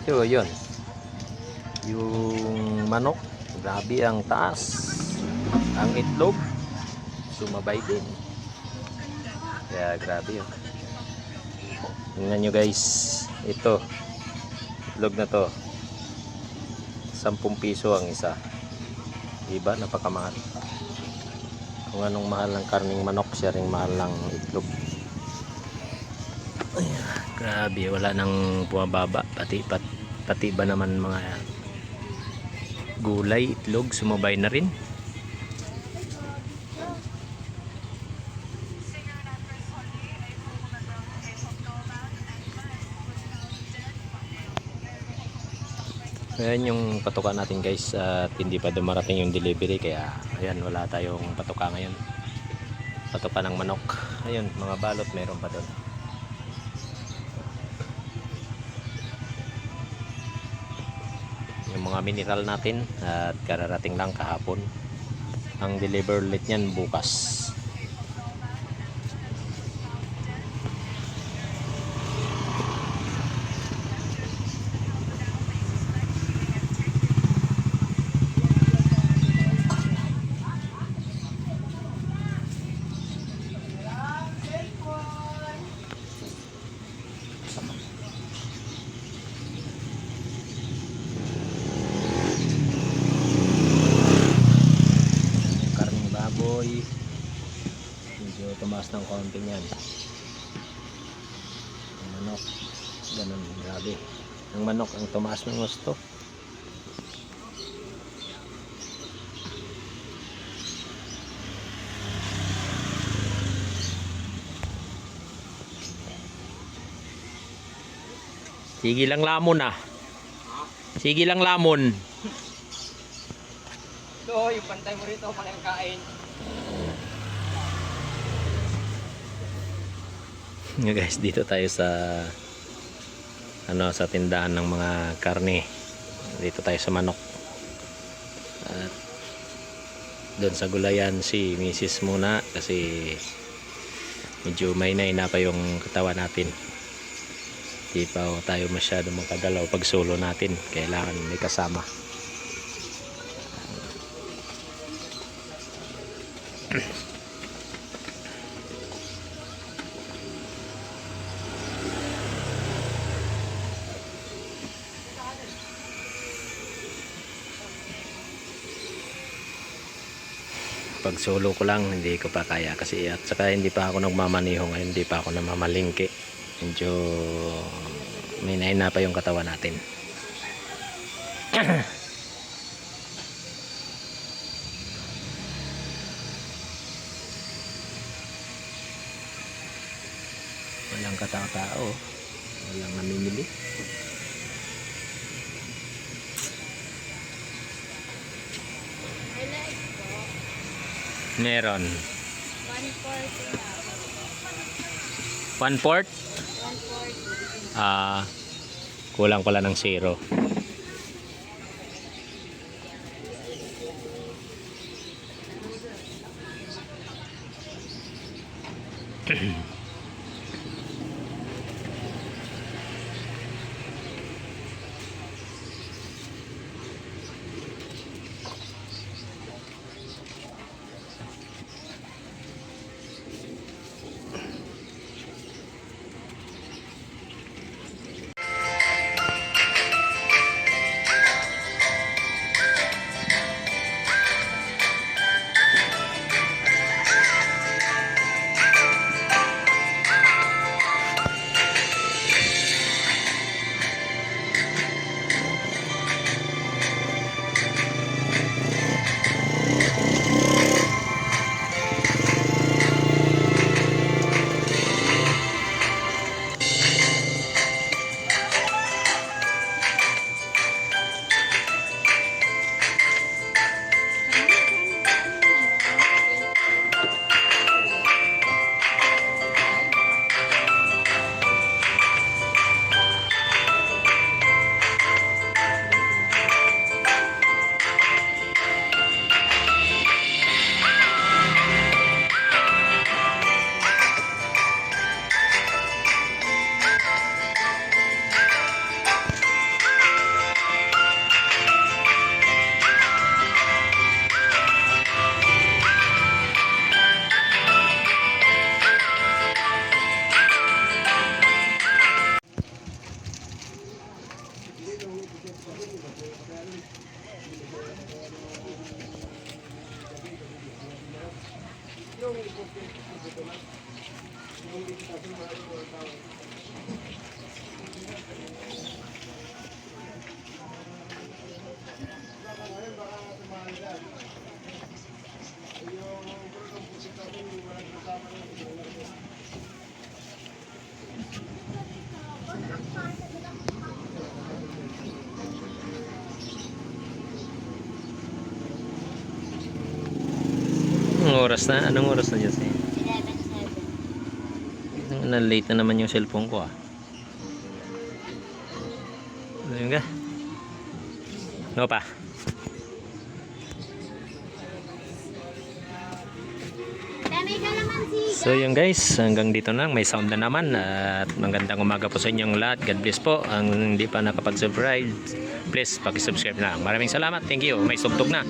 So, yun. Yung manok, grabe ang taas. Ang itlog, sumabay din. Kaya grabe yun. Tingnan nyo guys. Ito. Itlog na to. 10 piso ang isa. Diba? Napakamahal. Kung anong mahal ng karning manok, siya ring mahal ng itlog. Ayan, grabe. Wala nang bumababa. Pati ba naman mga gulay, itlog, sumabay na rin. Ayan yung patuka natin guys, at hindi pa dumarating yung delivery, kaya ayan, wala tayong patuka ngayon. Patuka ng manok. Ayun, mga balot meron pa doon. Yung mga mineral natin at kararating lang kahapon. Ang deliver ulit niyan bukas. Boy, medyo tumaas ng konti yan. Ang manok, ganun, grabe. Ang manok ang tumaas ng gusto. Sige lang lamon ah. Sige lang lamon. So, yung pantay mo rito, palang kain. Yeah, guys, dito tayo sa sa tindahan ng mga karne. Dito tayo sa manok. At doon sa gulayan si Mrs. muna kasi medyo may na pa yung katawan natin. Di pa tayo masyado makagalaw pag solo natin. Kailangan may kasama. Pag solo ko lang hindi ko pa kaya kasi, at saka hindi pa ako nagmamaniho ngayon, hindi pa ako namamalingki, medyo may na pa yung katawan natin. Walang katao-tao, walang namimili. Meron 1/4. 1/4. Kulang pala ng 0. Anong oras na? Anong oras na dyan sa'yo? 11:07. Na-late na naman yung cellphone ko ah. Ayun ka. Ano pa? May kalamansi. So yun guys, hanggang dito na. May sound na naman. At magandang umaga po sa inyong lahat. God bless po. Ang hindi pa nakapag-subscribe, please pakisubscribe na. Maraming salamat. Thank you. May sugtog na.